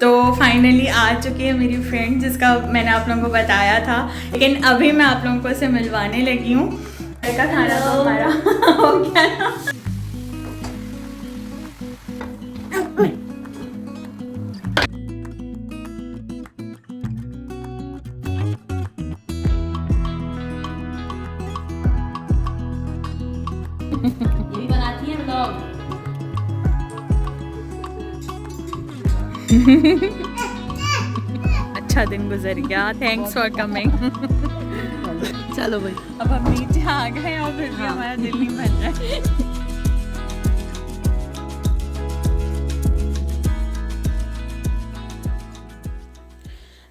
तो फाइनली आ चुकी है मेरी फ्रेंड, जिसका मैंने आप लोगों को बताया था, लेकिन अभी मैं आप लोगों को से मिलवाने लगी हूँ। घर का खाना तो हमारा हो गया ना। यही बनाती है व्लॉग। अच्छा दिन गुजर गया, थैंक्स फॉर कमिंग। चलो भाई, अब हम नीचे आ गए और फिर भी हमारा दिल नहीं भर रहा है।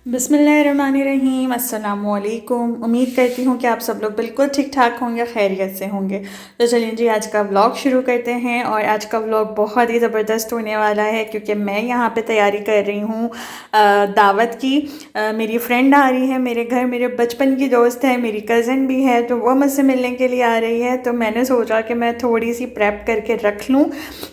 बिस्मिल्लाहिर्रहमानिर्रहीम, अस्सलामुअलैकुम। उम्मीद करती हूँ कि आप सब लोग बिल्कुल ठीक ठाक होंगे, खैरियत से होंगे। तो चलिए जी, आज का व्लॉग शुरू करते हैं। और आज का व्लॉग बहुत ही ज़बरदस्त होने वाला है, क्योंकि मैं यहाँ पे तैयारी कर रही हूँ दावत की। मेरी फ्रेंड आ रही है मेरे घर, मेरे बचपन की दोस्त है, मेरी कज़न भी है, तो वो मुझसे मिलने के लिए आ रही है। तो मैंने सोचा कि मैं थोड़ी सी प्रेप करके रख लूँ,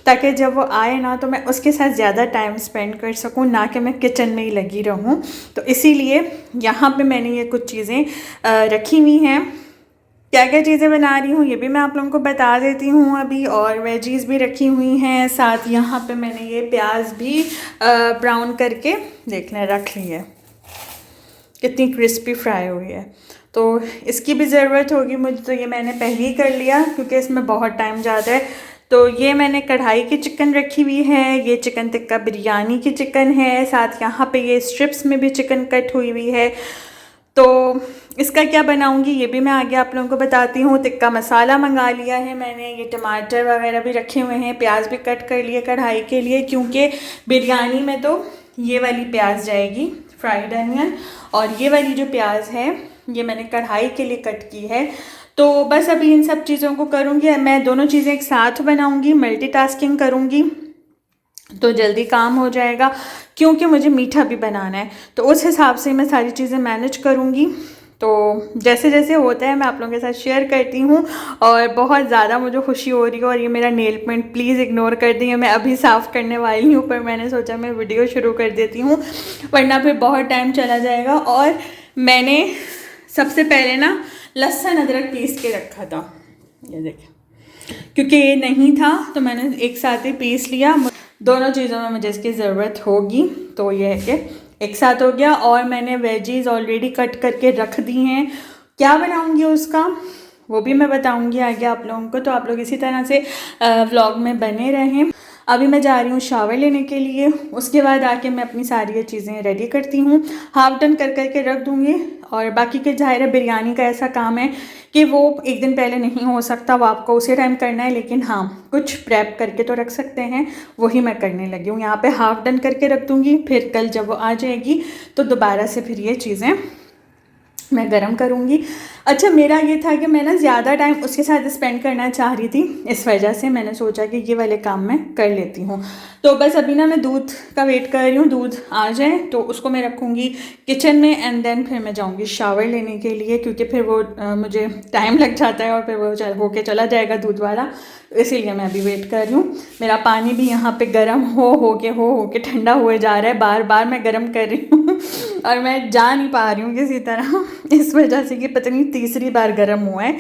ताकि जब वो आए ना तो मैं उसके साथ ज़्यादा टाइम स्पेंड कर सकूँ, ना कि मैं किचन में ही लगी रहूँ। तो इसीलिए यहाँ पे मैंने ये कुछ चीज़ें रखी हुई हैं। क्या क्या चीज़ें बना रही हूँ ये भी मैं आप लोगों को बता देती हूँ अभी। और वेजीज़ भी रखी हुई हैं साथ। यहाँ पे मैंने ये प्याज भी ब्राउन करके देख लें रख ली है, कितनी क्रिस्पी फ्राई हुई है। तो इसकी भी ज़रूरत होगी मुझे, तो ये मैंने पहले ही कर लिया क्योंकि इसमें बहुत टाइम जाता है। तो ये मैंने कढ़ाई की चिकन रखी हुई है, ये चिकन टिक्का बिरयानी की चिकन है, साथ यहाँ पे ये स्ट्रिप्स में भी चिकन कट हुई हुई है। तो इसका क्या बनाऊंगी ये भी मैं आगे आप लोगों को बताती हूँ। टिक्का मसाला मंगा लिया है मैंने, ये टमाटर वगैरह भी रखे हुए हैं, प्याज भी कट कर लिए कढ़ाई के लिए, क्योंकि बिरयानी में तो ये वाली प्याज जाएगी, फ्राइड अनियन। और ये वाली जो प्याज है ये मैंने कढ़ाई के लिए कट की है। तो बस अभी इन सब चीज़ों को करूँगी मैं, दोनों चीज़ें एक साथ बनाऊँगी, मल्टीटास्किंग करूँगी तो जल्दी काम हो जाएगा, क्योंकि मुझे मीठा भी बनाना है। तो उस हिसाब से मैं सारी चीज़ें मैनेज करूँगी। तो जैसे जैसे होता है मैं आप लोगों के साथ शेयर करती हूँ। और बहुत ज़्यादा मुझे खुशी हो रही है। और ये मेरा नेल पेंट प्लीज़ इग्नोर कर दी है, मैं अभी साफ़ करने वाली हूँ, पर मैंने सोचा मैं वीडियो शुरू कर देती हूँ, वरना फिर बहुत टाइम चला जाएगा। और मैंने सबसे पहले ना लहसुन अदरक पीस के रखा था, ये देखिए, क्योंकि ये नहीं था तो मैंने एक साथ ही पीस लिया। दोनों चीज़ों में मुझे इसकी ज़रूरत होगी, तो ये है कि एक साथ हो गया। और मैंने वेजीज़ ऑलरेडी कट करके रख दी हैं। क्या बनाऊंगी उसका वो भी मैं बताऊंगी आगे आप लोगों को, तो आप लोग इसी तरह से व्लॉग में बने रहें। अभी मैं जा रही हूँ शावर लेने के लिए, उसके बाद आके मैं अपनी सारी ये चीज़ें रेडी करती हूँ, हाफ डन कर करके रख दूँगी। और बाकी के ज़ाहिर है बिरयानी का ऐसा काम है कि वो एक दिन पहले नहीं हो सकता, वो आपको उसी टाइम करना है, लेकिन हाँ कुछ प्रेप करके तो रख सकते हैं, वही मैं करने लगी हूँ। यहाँ पे हाफ डन करके रख दूँगी, फिर कल जब वो आ जाएगी तो दोबारा से फिर ये चीज़ें मैं गरम करूँगी। अच्छा, मेरा ये था कि मैं ना ज़्यादा टाइम उसके साथ स्पेंड करना चाह रही थी, इस वजह से मैंने सोचा कि ये वाले काम मैं कर लेती हूँ। तो बस अभी ना मैं दूध का वेट कर रही हूँ, दूध आ जाए तो उसको मैं रखूँगी किचन में, एंड देन फिर मैं जाऊँगी शावर लेने के लिए, क्योंकि फिर वो मुझे टाइम लग जाता है और फिर वो होके चला जाएगा दूध वाला। तो इसीलिए मैं अभी वेट कर रही हूँ। मेरा पानी भी यहाँ पे गर्म हो के ठंडा हुए जा रहा है, बार बार मैं गर्म कर रही हूँ और मैं जा नहीं पा रही हूँ किसी तरह, इस वजह से कि पता नहीं तीसरी बार गर्म हुआ है।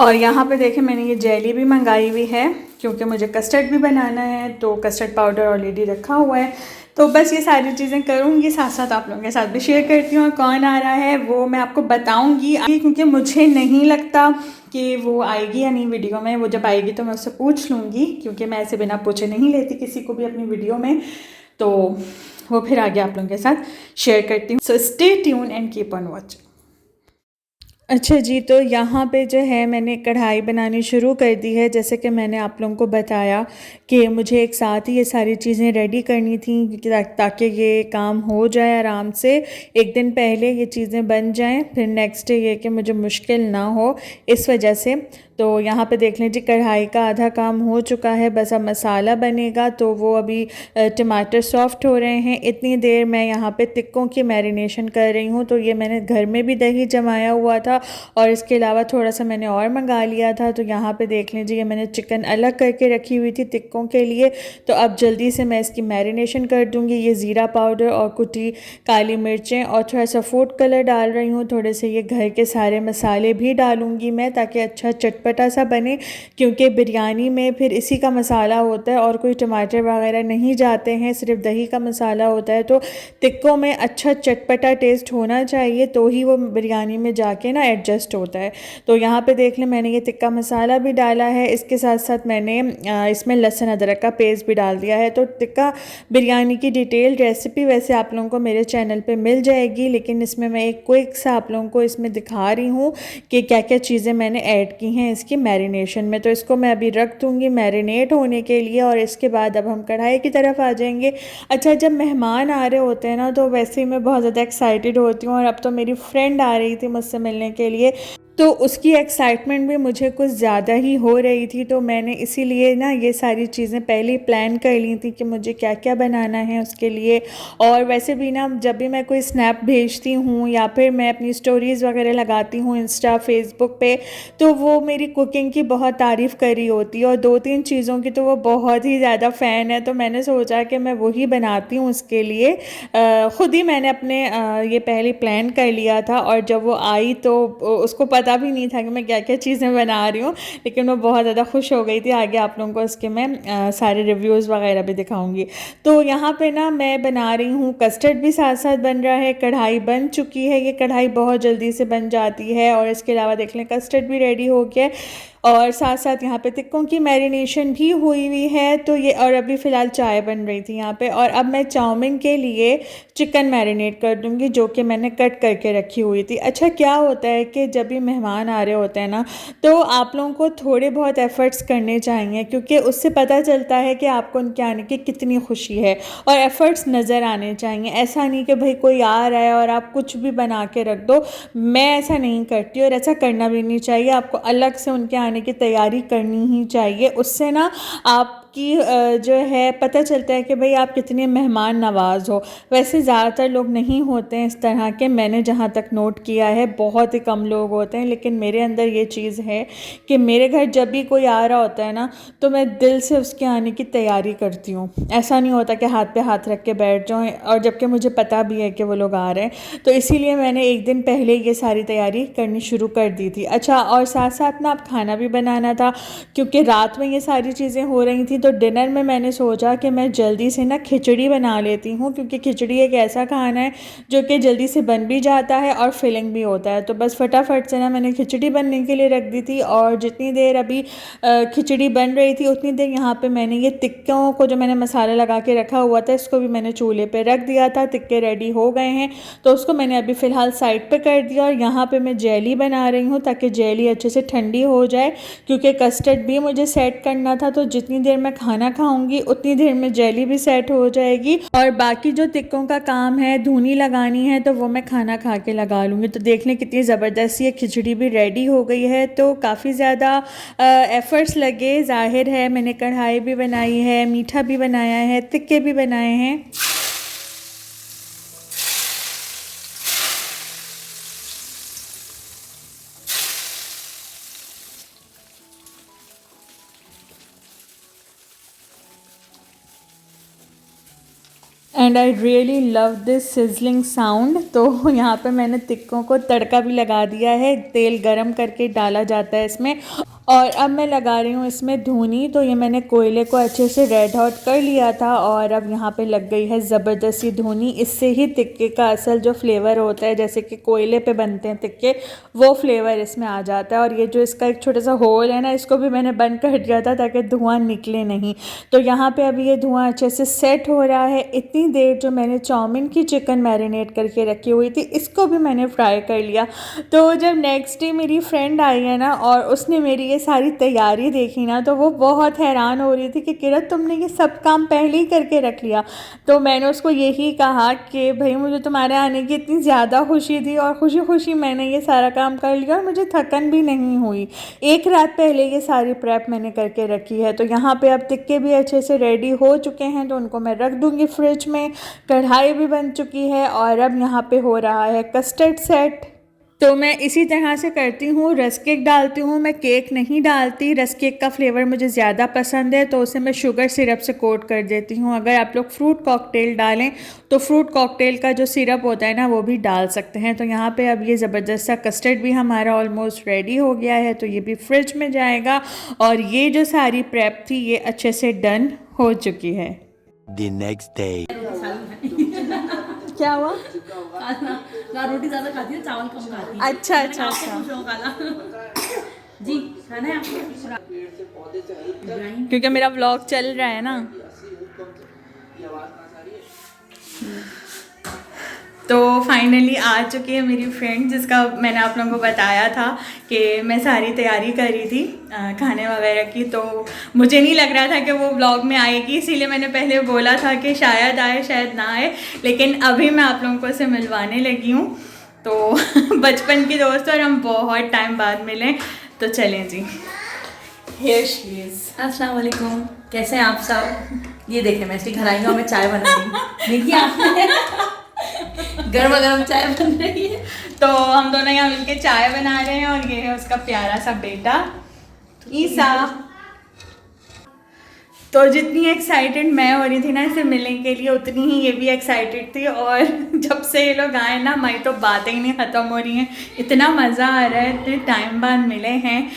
और यहाँ पे देखें मैंने ये जेली भी मंगाई हुई है, क्योंकि मुझे कस्टर्ड भी बनाना है, तो कस्टर्ड पाउडर ऑलरेडी रखा हुआ है। तो बस ये सारी चीज़ें करूँगी, साथ साथ आप लोगों के साथ भी शेयर करती हूँ। और कौन आ रहा है वो मैं आपको बताऊँगी, क्योंकि मुझे नहीं लगता कि वो आएगी या नहीं वीडियो में। वो जब आएगी तो मैं उससे पूछ लूँगी, क्योंकि मैं ऐसे बिना पूछे नहीं लेती किसी को भी अपनी वीडियो में। तो वो फिर आगे आप लोगों के साथ शेयर करती हूँ। So stay tune and keep on watching. अच्छा जी, तो यहाँ पे जो है मैंने कढ़ाई बनानी शुरू कर दी है। जैसे कि मैंने आप लोगों को बताया कि मुझे एक साथ ही ये सारी चीज़ें रेडी करनी थी, ताकि ये काम हो जाए आराम से, एक दिन पहले ये चीज़ें बन जाएं, फिर नेक्स्ट डे ये कि मुझे मुश्किल ना हो, इस वजह से। तो यहाँ पे देख लीजिए कढ़ाई का आधा काम हो चुका है, बस अब मसाला बनेगा। तो वो अभी टमाटर सॉफ्ट हो रहे हैं, इतनी देर मैं यहाँ पे टिक्कों की मैरिनेशन कर रही हूँ। तो ये मैंने घर में भी दही जमाया हुआ था था। और इसके अलावा थोड़ा सा मैंने और मंगा लिया था। तो यहाँ पे देख लीजिए मैंने चिकन अलग करके रखी हुई थी टिक्कों के लिए। तो अब जल्दी से मैं इसकी मैरिनेशन कर दूँगी। ये ज़ीरा पाउडर और कुटी काली मिर्चें और थोड़ा सा फूड कलर डाल रही हूँ। थोड़े से ये घर के सारे मसाले भी डालूँगी मैं, ताकि अच्छा चटपटा सा बने, क्योंकि बिरयानी में फिर इसी का मसाला होता है और कोई टमाटर वगैरह नहीं जाते हैं, सिर्फ दही का मसाला होता है। तो टिक्कों में अच्छा चटपटा टेस्ट होना चाहिए, तो ही वो बिरयानी में जाके ना एडजस्ट होता है। तो यहाँ पे देख लें मैंने ये टिक्का मसाला भी डाला है। इसके साथ साथ मैंने इसमें लहसुन अदरक का पेस्ट भी डाल दिया है। तो टिक्का बिरयानी की डिटेल रेसिपी वैसे आप लोगों को मेरे चैनल पे मिल जाएगी, लेकिन इसमें मैं एक क्विक सा आप लोगों को इसमें दिखा रही हूँ कि क्या क्या चीज़ें मैंने ऐड की हैं इसकी मैरिनेशन में। तो इसको मैं अभी रख दूँगी मैरिनेट होने के लिए, और इसके बाद अब हम कढ़ाई की तरफ आ जाएंगे। अच्छा, जब मेहमान आ रहे होते हैं ना, तो वैसे ही मैं बहुत ज़्यादा एक्साइटेड होती हूँ। और अब तो मेरी फ्रेंड आ रही थी मुझसे मिलने के लिए, तो उसकी एक्साइटमेंट भी मुझे कुछ ज़्यादा ही हो रही थी। तो मैंने इसीलिए ना ये सारी चीज़ें पहले ही प्लान कर ली थी कि मुझे क्या क्या बनाना है उसके लिए। और वैसे भी ना जब भी मैं कोई स्नैप भेजती हूँ या फिर मैं अपनी स्टोरीज़ वगैरह लगाती हूँ इंस्टा फेसबुक पे, तो वो मेरी कुकिंग की बहुत तारीफ़ करी होती है, और 2-3 चीज़ों की तो वो बहुत ही ज़्यादा फ़ैन है। तो मैंने सोचा कि मैं वही बनाती हूँ उसके लिए। ख़ुद ही मैंने अपने ये पहले प्लान कर लिया था, और जब वो आई तो उसको पता भी नहीं था कि मैं क्या क्या चीज़ें बना रही हूँ, लेकिन वो बहुत ज़्यादा खुश हो गई थी। आगे आप लोगों को इसके मैं सारे रिव्यूज़ वगैरह भी दिखाऊंगी। तो यहाँ पे ना मैं बना रही हूँ कस्टर्ड भी साथ साथ बन रहा है। कढ़ाई बन चुकी है, ये कढ़ाई बहुत जल्दी से बन जाती है। और इसके अलावा देख लें कस्टर्ड भी रेडी हो गया है, और साथ साथ यहाँ पे टिक्कों की मैरिनेशन भी हुई हुई है। तो ये, और अभी फ़िलहाल चाय बन रही थी यहाँ पे। और अब मैं चाउमीन के लिए चिकन मैरिनेट कर दूँगी, जो कि मैंने कट करके रखी हुई थी। अच्छा, क्या होता है कि जब भी मेहमान आ रहे होते हैं ना, तो आप लोगों को थोड़े बहुत एफ़र्ट्स करने चाहिए, क्योंकि उससे पता चलता है कि आपको उनके आने की कितनी खुशी है, और एफ़र्ट्स नज़र आने चाहिए। ऐसा नहीं कि भाई कोई आ रहा है और आप कुछ भी बना के रख दो। मैं ऐसा नहीं करती, और ऐसा करना भी नहीं चाहिए। आपको अलग से उनके आने की तैयारी करनी ही चाहिए। उससे ना आपकी जो है पता चलता है कि भाई आप कितने मेहमान नवाज हो। वैसे ज़्यादातर लोग नहीं होते हैं इस तरह के, मैंने जहाँ तक नोट किया है बहुत ही कम लोग होते हैं। लेकिन मेरे अंदर ये चीज़ है कि मेरे घर जब भी कोई आ रहा होता है ना, तो मैं दिल से उसके आने की तैयारी करती हूँ। ऐसा नहीं होता कि हाथ पे हाथ रख के बैठ जाऊँ, और जबकि मुझे पता भी है कि वो लोग आ रहे हैं। तो इसीलिए मैंने एक दिन पहले ये सारी तैयारी करनी शुरू कर दी थी। अच्छा, और साथ साथ ना अब खाना भी बनाना था, क्योंकि रात में ये सारी चीज़ें हो रही थी। तो डिनर में मैंने सोचा कि मैं जल्दी से ना खिचड़ी बना लेती हूँ, क्योंकि खिचड़ी एक ऐसा खाना है जो कि जल्दी से बन भी जाता है और फिलिंग भी होता है। तो बस फटाफट से ना मैंने खिचड़ी बनने के लिए रख दी थी। और जितनी देर अभी खिचड़ी बन रही थी, उतनी देर यहाँ पे मैंने ये टिक्कों को जो मैंने मसाला लगा के रखा हुआ था, इसको भी मैंने चूल्हे पे रख दिया था। टिक्के रेडी हो गए हैं, तो उसको मैंने अभी फ़िलहाल साइड पे कर दिया। और यहाँ पे मैं जेली बना रही हूँ, ताकि जेली अच्छे से ठंडी हो जाए, क्योंकि कस्टर्ड भी मुझे सेट करना था। तो जितनी देर मैं खाना खाऊंगी उतनी देर में जेली भी सेट हो जाएगी, और बाकी जो टिक्कों का काम है, धुनी लगानी है, तो वो मैं खाना खा के लगा लूँगी। तो देख लें कितनी ज़बरदस्त ये खिचड़ी भी रेडी हो गई है। तो काफ़ी ज़्यादा एफ़र्ट्स लगे, ज़ाहिर है। मैंने कढ़ाई भी बनाई है, मीठा भी बनाया है, टिक्के भी बनाए हैं। And I really love this sizzling sound. तो यहाँ पे मैंने टिक्कों को तड़का भी लगा दिया है, तेल गरम करके डाला जाता है इसमें। और अब मैं लगा रही हूँ इसमें धुनी। तो ये मैंने कोयले को अच्छे से रेड हॉट कर लिया था, और अब यहाँ पे लग गई है ज़बरदस्त सी धुनी। इससे ही टिक्के का असल जो फ्लेवर होता है, जैसे कि कोयले पे बनते हैं टिक्के, वो फ्लेवर इसमें आ जाता है। और ये जो इसका एक छोटा सा होल है ना, इसको भी मैंने बंद कर दिया था ताकि धुआं निकले नहीं। तो यहाँ पे अभी ये धुआं अच्छे से सेट हो रहा है। इतनी देर जो मैंने चाउमीन की चिकन मैरिनेट करके रखी हुई थी, इसको भी मैंने फ्राई कर लिया। तो जब नेक्स्ट डे मेरी फ्रेंड आई है ना, और उसने मेरी ये सारी तैयारी देखी ना, तो वो बहुत हैरान हो रही थी कि किरत तुमने ये सब काम पहले ही करके रख लिया। तो मैंने उसको यही कहा कि भाई मुझे तुम्हारे आने की इतनी ज़्यादा खुशी थी, और खुशी खुशी मैंने ये सारा काम कर लिया, और मुझे थकन भी नहीं हुई। एक रात पहले ये सारी प्रेप मैंने करके रखी है। तो यहाँ पे अब टिक्के भी अच्छे से रेडी हो चुके हैं, तो उनको मैं रख दूँगी फ्रिज में। कढ़ाई भी बन चुकी है, और अब यहाँ पे हो रहा है कस्टर्ड सेट। तो मैं इसी तरह से करती हूँ, रस्क केक डालती हूँ, मैं केक नहीं डालती। रस्क केक का फ्लेवर मुझे ज़्यादा पसंद है तो उसे मैं शुगर सिरप से कोट कर देती हूँ। अगर आप लोग फ्रूट कॉकटेल डालें तो फ्रूट कॉकटेल का जो सिरप होता है ना वो भी डाल सकते हैं। तो यहाँ पे अब ये ज़बरदस्त सा कस्टर्ड भी हमारा ऑलमोस्ट रेडी हो गया है, तो ये भी फ्रिज में जाएगा। और ये जो सारी प्रेप थी ये अच्छे से डन हो चुकी है। The next day. क्या हुआ? ना रोटी ज़्यादा खाती है, चावल कम खाती है। अच्छा अच्छा अच्छा। जी खाना है आपको? क्योंकि मेरा व्लॉग चल रहा है ना। तो फाइनली आ चुकी है मेरी फ्रेंड, जिसका मैंने आप लोगों को बताया था कि मैं सारी तैयारी कर रही थी खाने वगैरह की। तो मुझे नहीं लग रहा था कि वो व्लॉग में आएगी, इसीलिए मैंने पहले बोला था कि शायद आए शायद ना आए, लेकिन अभी मैं आप लोगों को से मिलवाने लगी हूँ। तो बचपन की दोस्त और हम बहुत टाइम बाद मिले, तो चलें जी। Here she is. अस्सलाम वालेकुम, कैसे हैं आप सब? ये देखें मैं इसकी घर आई हूँ, मैं चाय बना रही हूँ। देखिए आपने गर्मा गर्म चाय बन रही है। तो हम दोनों यहाँ मिलके चाय बना रहे हैं और ये है उसका प्यारा सा बेटा ईसा। तो जितनी एक्साइटेड मैं हो रही थी ना इसे मिलने के लिए, उतनी ही ये भी एक्साइटेड थी। और जब से ये लोग आए ना हमारी तो बातें ही नहीं ख़त्म हो रही हैं, इतना मज़ा आ रहा है, इतने टाइम बाद मिले हैं।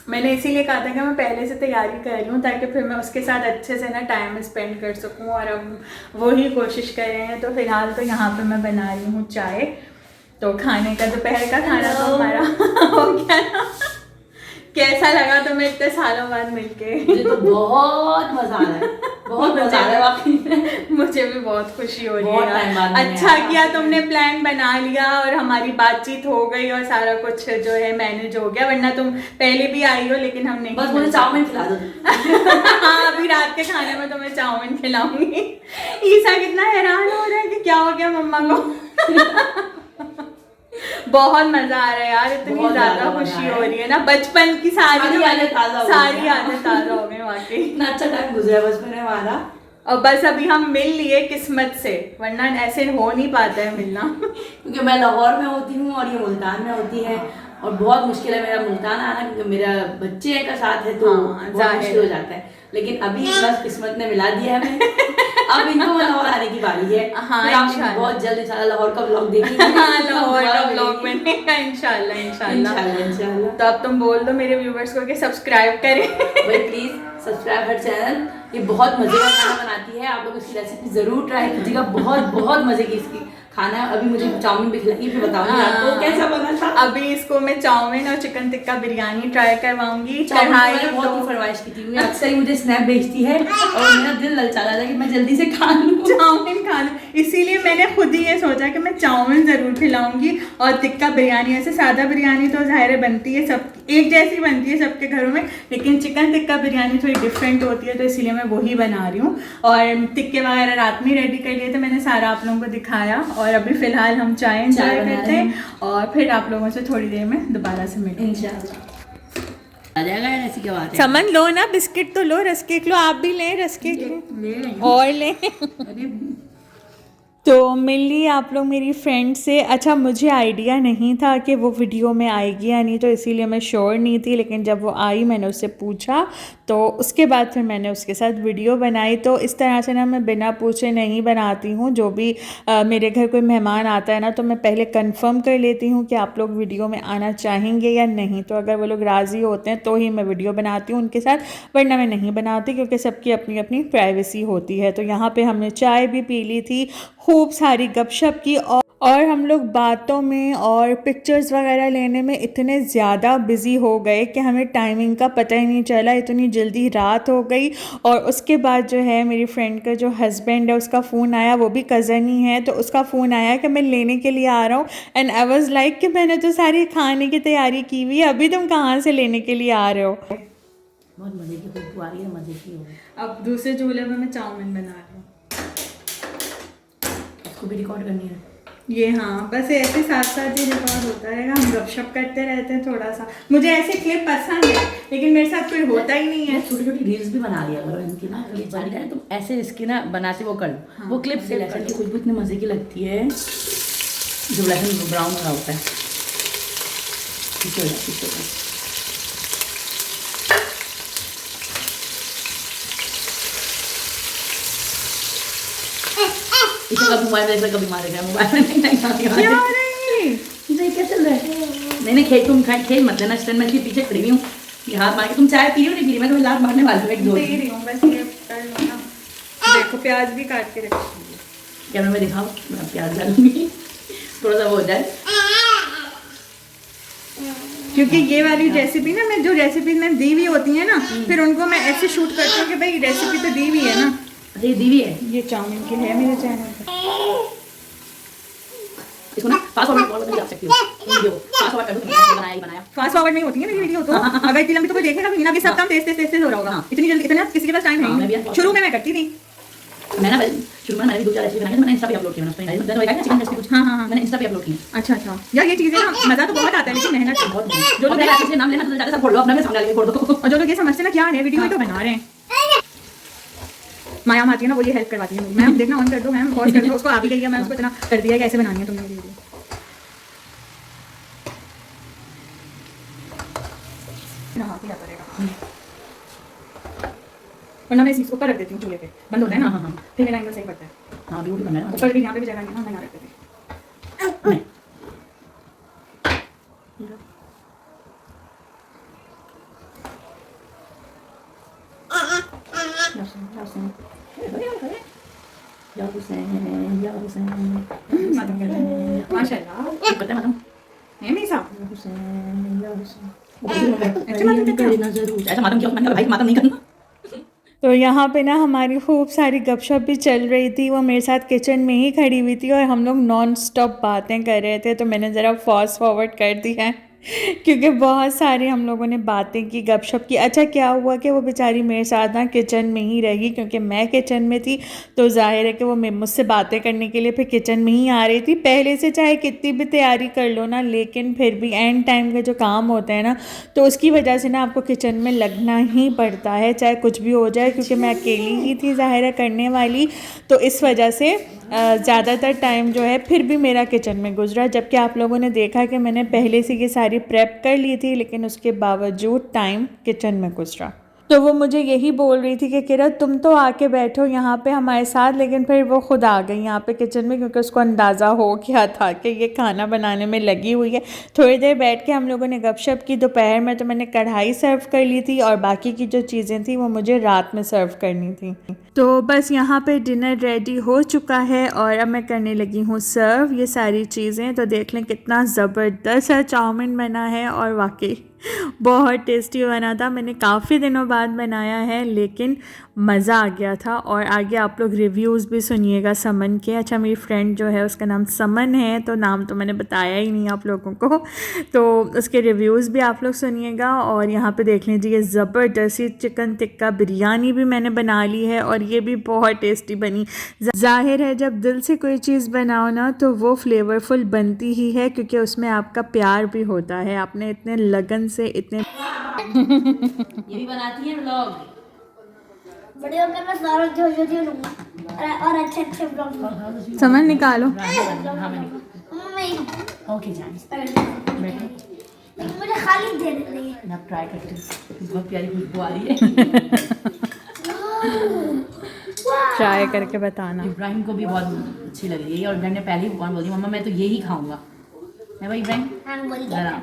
मैंने इसीलिए कहा था कि मैं पहले से तैयारी कर रही हूँ ताकि फिर मैं उसके साथ अच्छे से ना टाइम स्पेंड कर सकूँ, और अब वही कोशिश कर रहे हैं। तो फ़िलहाल तो यहाँ पे मैं बना रही हूँ चाय। तो खाने का दोपहर का खाना तो हमारा हो गया ना। कैसा लगा तुम्हें इतने सालों बाद मिलके? मुझे तो बहुत मजा आ रहा है, बहुत मजा आ रहा है वाकई में। मुझे भी बहुत खुशी हो रही बहुत टाइम बाद है। मिले अच्छा हैं। किया तुमने प्लान बना लिया और हमारी बातचीत हो गई और सारा कुछ जो है मैनेज हो गया, वरना तुम पहले भी आई हो लेकिन हम नहीं। बस मुझे चाउमीन खिला दो। हाँ अभी रात के खाने में तुम्हें चाउमीन खिलाऊंगी। ईसा कितना हैरान हो रहा है कि क्या हो गया मम्मा को। बहुत मजा आ रहा है यार, इतनी बहुत ज्यादा ज्यादा खुशी मजा हो है। रही है ना, बचपन की सारी यादें ताज़ा हो गई। सारी यादें ताज़ा हो गई वाकई। इतना अच्छा टाइम गुजरा बचपन में हमारा। और बस अभी हम मिल लिए किस्मत से, वरना ऐसे हो नहीं पाता है मिलना। क्योंकि मैं लाहौर में होती हूँ और ये मुल्तान में होती है, और बहुत मुश्किल है मेरा मुल्तान आना, क्योंकि मेरा बच्चे का साथ है तो हाँ, बहुत मुश्किल हो जाता है। लेकिन अभी बस किस्मत ने मिला दिया हमें। अब इनको लाहौर आने की बारी है। हाँ, फिर आप इंशाल्लाह। बहुत जल्द इंशाल्लाह लाहौर का ब्लॉग देखेंगे। हाँ लाहौर का दोबारा ब्लॉग मिलेंगे। बनेगा इंशाल्लाह इंशाल्लाह। इंशाल्लाह। तो अब तुम बोल दो मेरे व्यूवर्स को कि सब्सक्राइब करें। भाई प्लीज सब्सक्राइब हर चैनल। ये बहुत मजे का खाना बनाती है, आप लोग इसकी रेसिपी जरूर ट्राई कीजिएगा। बहुत बहुत मजे की इसकी खाना है। अभी मुझे चाउमीन भी खिलाई, फिर बताऊंगी आपको कैसा बना था। अभी इसको मैं चाउमीन और चिकन टिक्का बिरयानी ट्राई करवाऊंगी। चाउमीन कढ़ाई मैंने बहुत तो ही फरमाइश की थी, अक्सर ही मुझे स्नैप भेजती है और मेरा दिल ललचा रहा था कि मैं जल्दी से खा लूं चाउमीन खा लूं, इसीलिए मैंने खुद ही ये सोचा कि मैं चाउमीन ज़रूर खिलाऊंगी और टिक्का बिरयानी। ऐसे सादा बिरयानी तो ज़ाहिर है बनती है, सब एक जैसी बनती है सबके घरों में, लेकिन चिकन टिक्का बिरयानी थोड़ी डिफरेंट होती है, तो इसीलिए मैं वही बना रही हूँ। और टिक्के वगैरह रात में रेडी कर लिए थे मैंने, सारा आप लोगों को दिखाया। और अभी फ़िलहाल हम चाय एंजॉय करते हैं और फिर आप लोगों से थोड़ी देर में दोबारा से मिलेंगे इंशाल्लाह। आ जाएगा यार, ऐसी क्या बात है। समझ लो ना, बिस्किट तो लो, रस केक लो, आप भी लें रस केक लें और लें। तो मिल ली आप लोग मेरी फ्रेंड से। अच्छा मुझे आइडिया नहीं था कि वो वीडियो में आएगी या नहीं, तो इसीलिए मैं श्योर नहीं थी, लेकिन जब वो आई मैंने उससे पूछा तो उसके बाद फिर मैंने उसके साथ वीडियो बनाई। तो इस तरह से ना मैं बिना पूछे नहीं बनाती हूँ। जो भी मेरे घर कोई मेहमान आता है ना तो मैं पहले कंफर्म कर लेती हूँ कि आप लोग वीडियो में आना चाहेंगे या नहीं। तो अगर वो लोग राज़ी होते हैं तो ही मैं वीडियो बनाती हूँ उनके साथ, वरना मैं नहीं बनाती, क्योंकि सबकी अपनी अपनी प्राइवेसी होती है। तो यहाँ पे हमने चाय भी पी ली थी, खूब सारी गपशप की, और हम लोग बातों में और पिक्चर्स वगैरह लेने में इतने ज़्यादा बिज़ी हो गए कि हमें टाइमिंग का पता ही नहीं चला, इतनी जल्दी रात हो गई। और उसके बाद जो है मेरी फ्रेंड का जो हस्बैंड है उसका फ़ोन आया, वो भी कज़न ही है, तो उसका फ़ोन आया कि मैं लेने के लिए आ रहा हूँ। एंड आई वाज लाइक कि मैंने तो सारी खाने की तैयारी की हुई है, अभी तुम कहाँ से लेने के लिए आ रहे हो। बहुत मजे की खुशबू आ रही है, मजे की हो। अब दूसरे चूल्हे में मैं चाउमीन बना रही हूँ, इसको भी रिकॉर्ड करनी है ये। हाँ बस ऐसे साथ साथ ही रिकॉर्ड होता रहेगा, हम गपशप करते रहते हैं थोड़ा सा। मुझे ऐसे क्लिप पसंद है लेकिन मेरे साथ कोई होता ही नहीं है। छोटी छोटी रील्स भी बना लिया करो इनकी ना, कभी बन जाए तो ऐसे इसकी ना बनाते वो कर लो। वो क्लिप से लहसुन की खुशबू इतनी मजे की लगती है, जो लहसुन ब्राउन हो रहा होता है। पीछे हो जाए, पीछे हो जाए। इसे कभी मोबाइल में, कभी मार देगा मोबाइल में। नहीं क्या चल रहा है? नहीं खेल, तुम खेल मत लेना, स्टैंड में पीछे खड़ी हुई हूँ, ये हाथ मार के। तुम चाय पी रही हो नहीं पी रही? मैं तुम्हें लात मारने वाली हूँ, एक दो दे रही हूँ बस, ये कर लो ना। देखो प्याज भी काट के रखी है। कैमरा में दिखाओ, मैं प्याज डालूंगी थोड़ा सा वो हो जाए। क्योंकि ये वाली रेसिपी ना, मैं जो रेसिपी में दी हुई होती है ना, फिर उनको मैं ऐसे शूट करती हूँ कि भाई रेसिपी तो दी हुई है ना। ये दीवी है, ये चाउमीन की है मेरे चैनल पे। इसको ना फास्ट फॉरवर्ड बहुत बता सकती हूँ। वीडियो फास्ट फॉरवर्ड कर दूँ, बनाया ही बनाया। फास्ट फॉरवर्ड नहीं होती है मेरी वीडियो तो। अगर इतनी लंबी तो कोई देखेगा भी ना, कि सब काम तेज तेज हो रहा होगा। इतनी जल्दी इतना किसी के पास टाइम नहीं। शुरू में मैं करती थी, मैं ना शुरू में मैंने भी 2-4 रेसिपी बनाई, मैंने इंस्टा पे अपलोड की। मैंने चिकन रेसिपी कुछ, हाँ मैंने इंस्टा पे अपलोड की। अच्छा यार ये चीजें ना मजा तो बहुत आता है, लेकिन मेहनत बहुत जो लोग ऐसे नाम लेना तो ज्यादा सब फोड़ लो, अपना में सामने वाले फोड़ दो। और जो लोग ये समझते हैं ना क्या है वीडियो में तो बना रहे हैं। माया आती है ना, वो ये हेल्प करवाती है। मैम देखना ऑन कर दो, मैम पॉज कर दो, उसको आ भी गई है, मैं उसको इतना कर दिया कैसे बनानी है तुमने वीडियो। वरना मैं इसको ऊपर रख देती हूँ, चूल्हे पे बंद होता है ना। हाँ। फिर मेरा एंगल सही पड़ता है। हाँ भी करना है ना। ऊपर भी यहाँ पे भी जगह नहीं है, मैं यहाँ रख देती हूँ। नहीं। माशाल्लाह पता है है नहीं साहब। ऐसा मातम क्यों? मैंने कहा भाई मातम नहीं करना। तो यहाँ पे ना हमारी खूब सारी गपशप भी चल रही थी। वो मेरे साथ किचन में ही खड़ी हुई थी और हम लोग नॉन स्टॉप बातें कर रहे थे। तो मैंने ज़रा फास्ट फॉरवर्ड कर दिया है क्योंकि बहुत सारी हम लोगों ने बातें की, गपशप की। अच्छा क्या हुआ कि वो बेचारी मेरे साथ ना किचन में ही रही, क्योंकि मैं किचन में थी तो जाहिर है कि वो मुझसे बातें करने के लिए फिर किचन में ही आ रही थी। पहले से चाहे कितनी भी तैयारी कर लो ना, लेकिन फिर भी एंड टाइम का जो काम होता है ना, तो उसकी वजह से ना आपको किचन में लगना ही पड़ता है, चाहे कुछ भी हो जाए। क्योंकि मैं अकेली ही थी जाहिर है करने वाली, तो इस वजह से ज़्यादातर टाइम जो है फिर भी मेरा किचन में गुजरा। जबकि आप लोगों ने देखा कि मैंने पहले से ये सारी प्रेप कर ली थी, लेकिन उसके बावजूद टाइम किचन में गुजरा। तो वो मुझे यही बोल रही थी कि किरत तुम तो आके बैठो यहाँ पे हमारे साथ, लेकिन फिर वो खुद आ गई यहाँ पे किचन में, क्योंकि उसको अंदाज़ा हो गया था कि ये खाना बनाने में लगी हुई है। थोड़ी देर बैठ के हम लोगों ने गपशप की। दोपहर में तो मैंने कढ़ाई सर्व कर ली थी और बाकी की जो चीज़ें थी वो मुझे रात में सर्व करनी थी। तो बस यहाँ पे डिनर रेडी हो चुका है और अब मैं करने लगी हूँ सर्व ये सारी चीज़ें। तो देख लें कितना ज़बरदस्त है चाउमीन बना है, और वाकई बहुत टेस्टी बना था। मैंने काफ़ी दिनों बाद बनाया है, लेकिन मज़ा आ गया था। और आगे आप लोग रिव्यूज़ भी सुनिएगा समन के। अच्छा मेरी फ्रेंड जो है उसका नाम समन है, तो नाम तो मैंने बताया ही नहीं आप लोगों को, तो उसके रिव्यूज़ भी आप लोग सुनिएगा। और यहाँ पे देख लीजिए ज़बरदस्ती चिकन टिक्का बिरयानी भी मैंने बना ली है और ये भी बहुत टेस्टी बनी। जाहिर है जब दिल से कोई चीज़ बनाओ ना तो वो फ्लेवरफुल बनती ही है, क्योंकि उसमें आपका प्यार भी होता है। आपने इतने लगन से इतने ये भी बनाती है व्लॉग। बड़े होकर मैं सारा जो लूंगा और अच्छे अच्छे ब्लॉग समझ निकालो। मम्मी ओके जान मुझे खाली दे देंगे। मैं ट्राई करती हूँ, बहुत प्यारी खुशबू आ रही है। ट्राई करके बताना। इब्राहिम को भी बहुत अच्छी लग रही है और इब्राहिम ने पहले ही कौन बोली मम्मा मैं तो यही खाऊंगा। मैं भाई इब्राहिम हाँ बोल जरा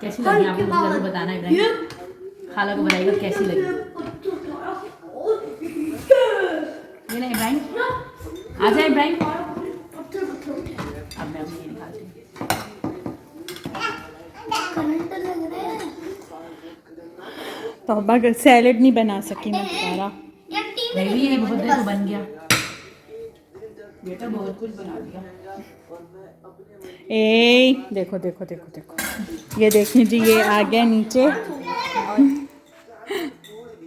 कैसी लगी आपको मुझे जरूर बताना। इब्राहिम खाला को बताइएगा कैसी लगी। ये ना इब्राहिम, आजा इब्राहिम। अब मैं अभी ये निकालती हूँ। तौबा सैलेड नहीं बना सकी मैं दोबारा। नहीं भी ये बहुत देर तो बन गया। बेटा बहुत कुछ बना दिया। ए देखो देखो देखो देखो, ये देखिए जी ये आ गया नीचे।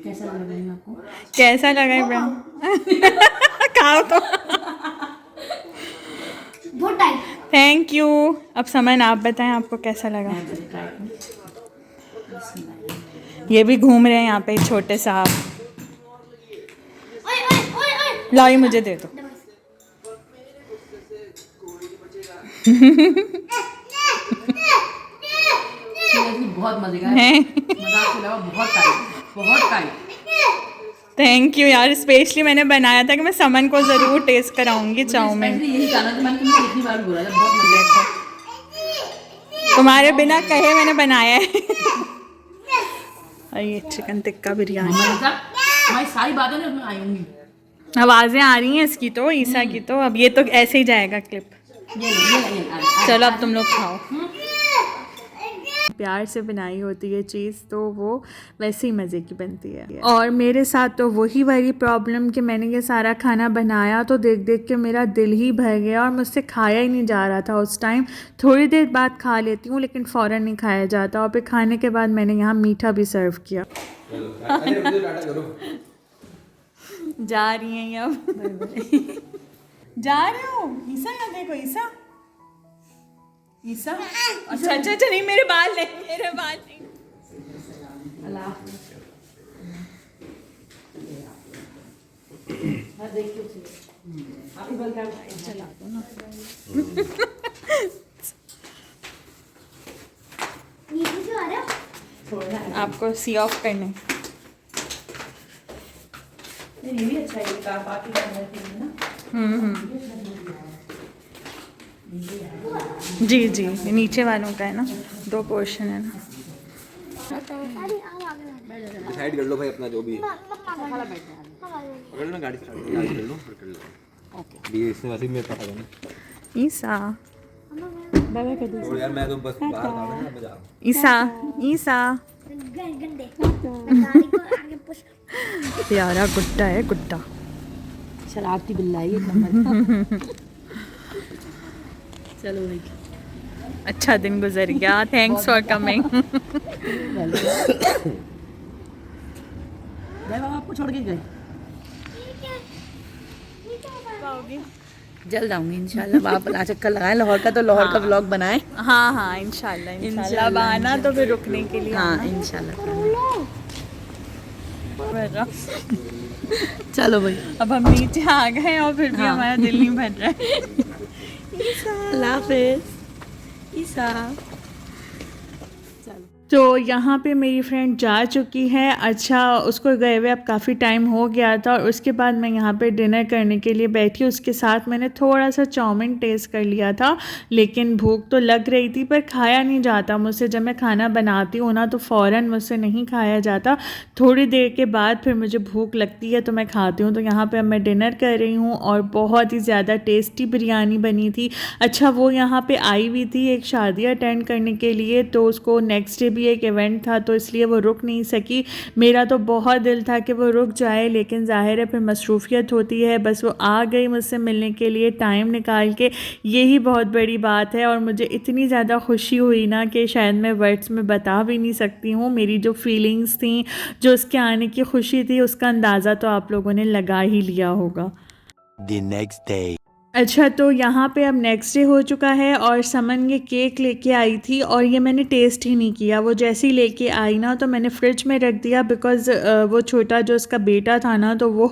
कैसा लग रहा है आपको? कैसा लगा इब्राहिम? खाओ तो। बहुत टाइम। Thank you. अब समन आप बताएं आपको कैसा लगा? ये भी घूम रहे हैं यहाँ पे छोटे साहब। ओए ओए ओए ओए लाओ ये मुझे दे दो। बहुत मजे का है। है, मजाक के अलावा बहुत टाइट, बहुत टाइट। थैंक यू यार, स्पेशली मैंने बनाया था कि मैं समन को ज़रूर टेस्ट कराऊंगी चाउमीन। मुझे यही जाना था, मैंने तुम्हें कितनी बार बोला था, बहुत मजे का। तुम्हारे बिना कहे मैंने बनाया है। और ये चिकन टिक्का बिरयानी। हमारी सारी बातें ना उसमें आई होंगी। आवाज़ें आ रही हैं इसकी तो, ईसा की तो। अब ये तो ऐसे ही जाएगा क्लिप। ये चलो अब तुम लोग खाओ। प्यार से बनाई होती है चीज़ तो वो वैसे ही मज़े की बनती है। और मेरे साथ तो वही वाली प्रॉब्लम कि मैंने ये सारा खाना बनाया तो देख देख के मेरा दिल ही भर गया और मुझसे खाया ही नहीं जा रहा था उस टाइम। थोड़ी देर बाद खा लेती हूँ लेकिन फ़ौरन नहीं खाया जाता। और फिर खाने के बाद मैंने यहाँ मीठा भी सर्व किया। जा रही हैं ये अब। जा रहे हो ईसा? ना देखो ईसा, ईसा। अच्छा अच्छा अच्छा, नहीं मेरे बाल नहीं, मेरे बाल नहीं। अल्लाह चला दो ना। नीचे क्यों आ रहे हो? आपको सी ऑफ करने। ये भी अच्छा है, काफी करना चाहिए ना। जी जी, नीचे वालों का है ना, 2 पोर्शन है ना। डिसाइड कर लो भाई अपना जो भी है। पकड़ लो ना, गाड़ी स्टार्ट कर लो, फिर कर लो। ओके, ये इसमें वैसे भी मेरे पास आ जाना। ईसा बाबा कर दो। और यार मैं तो बस बाहर था ना, मैं जा रहा हूं। ईसा ईसा गंदे गाड़ी को आगे पुश। प्यारा गुड्डा है, गुड्डा। शरारती बिल्ला है ये नंबर। चलो भाई, अच्छा दिन गुजर गया। Thanks for coming. बाबा आपको छोड़ के गए। जल्द आऊंगी इंशाल्लाह। आप चक्कर लगाएं लाहौर का, तो लाहौर का व्लॉग बनाएं। हाँ हाँ इंशाल्लाह इंशाल्लाह। अब आना तो फिर रुकने के लिए हाँ आना। इंशाल्लाह। बर्रा। चलो भाई, अब हम नीचे आ गए और फिर भी हाँ। हमारा दिल नहीं भर रहा है। अल्लाह हाफिज़ ईसा। तो यहाँ पे मेरी फ्रेंड जा चुकी है। अच्छा, उसको गए हुए अब काफ़ी टाइम हो गया था और उसके बाद मैं यहाँ पे डिनर करने के लिए बैठी। उसके साथ मैंने थोड़ा सा चाउमीन टेस्ट कर लिया था, लेकिन भूख तो लग रही थी पर खाया नहीं जाता मुझसे। जब मैं खाना बनाती हूँ ना तो फ़ौरन मुझसे नहीं खाया जाता, थोड़ी देर के बाद फिर मुझे भूख लगती है तो मैं खाती हूँ। तो यहाँ पर अब मैं डिनर कर रही हूँ और बहुत ही ज़्यादा टेस्टी बिरयानी बनी थी। अच्छा, वो यहाँ पर आई हुई थी एक शादी अटेंड करने के लिए, तो उसको नेक्स्ट डे भी एक इवेंट था तो इसलिए वो रुक नहीं सकी। मेरा तो बहुत दिल था कि वो रुक जाए, लेकिन ज़ाहिर है फिर मसरूफ़ियत होती है। बस वो आ गई मुझसे मिलने के लिए टाइम निकाल के, यही बहुत बड़ी बात है। और मुझे इतनी ज़्यादा खुशी हुई ना कि शायद मैं वर्ड्स में बता भी नहीं सकती हूँ। मेरी जो फीलिंग्स थी, जो उसके आने की खुशी थी, उसका अंदाज़ा तो आप लोगों ने लगा ही लिया होगा। The next day. अच्छा, तो यहाँ पे अब नेक्स्ट डे हो चुका है और समन ये केक लेके आई थी और ये मैंने टेस्ट ही नहीं किया। वो जैसे ही लेके आई ना तो मैंने फ्रिज में रख दिया, बिकॉज़ वो छोटा जो उसका बेटा था ना तो वो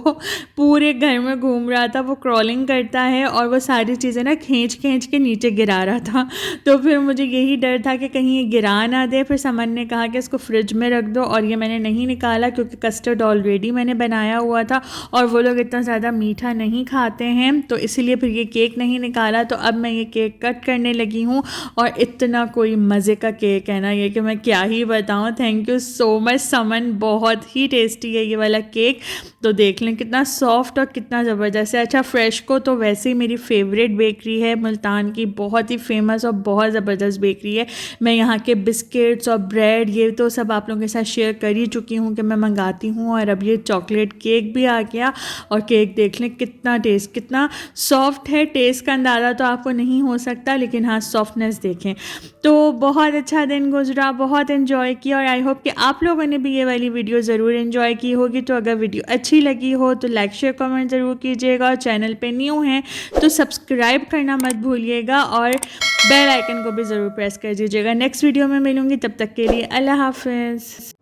पूरे घर में घूम रहा था। वो क्रॉलिंग करता है और वो सारी चीज़ें ना खींच के नीचे गिरा रहा था। तो फिर मुझे यही डर था कि कहीं ये गिरा ना दे। फिर समन ने कहा कि इसको फ्रिज में रख दो और ये मैंने नहीं निकाला क्योंकि कस्टर्ड ऑलरेडी मैंने बनाया हुआ था और वो लोग इतना ज़्यादा मीठा नहीं खाते हैं, तो इसीलिए फिर ये केक नहीं निकाला। तो अब मैं ये केक कट करने लगी हूँ और इतना कोई मज़े का केक है ना ये कि मैं क्या ही बताऊँ। थैंक यू सो मच समन, बहुत ही टेस्टी है ये वाला केक। तो देख लें कितना सॉफ्ट और कितना ज़बरदस्त है। अच्छा, फ्रेश को तो वैसे ही मेरी फेवरेट बेकरी है मुल्तान की, बहुत ही फेमस और बहुत ज़बरदस्त बेकरी है। मैं यहाँ के बिस्किट्स और ब्रेड ये तो सब आप लोगों के साथ शेयर कर ही चुकी हूँ कि मैं मंगाती हूँ। और अब ये चॉकलेट केक भी आ गया और केक देख लें कितना टेस्ट, कितना सॉफ्ट है। टेस्ट का अंदाज़ा तो आपको नहीं हो सकता, लेकिन हाँ सॉफ्टनेस देखें। तो बहुत अच्छा दिन गुजरा, बहुत इन्जॉय किया और आई होप कि आप लोगों ने भी ये वाली वीडियो ज़रूर इन्जॉय की होगी। तो अगर वीडियो अच्छी लगी हो तो लाइक शेयर कमेंट ज़रूर कीजिएगा और चैनल पे न्यू हैं तो सब्सक्राइब करना मत भूलिएगा और बेल आइकन को भी ज़रूर प्रेस कर दीजिएगा। नेक्स्ट वीडियो में मिलूँगी, तब तक के लिए अल्लाह हाफ़िज़।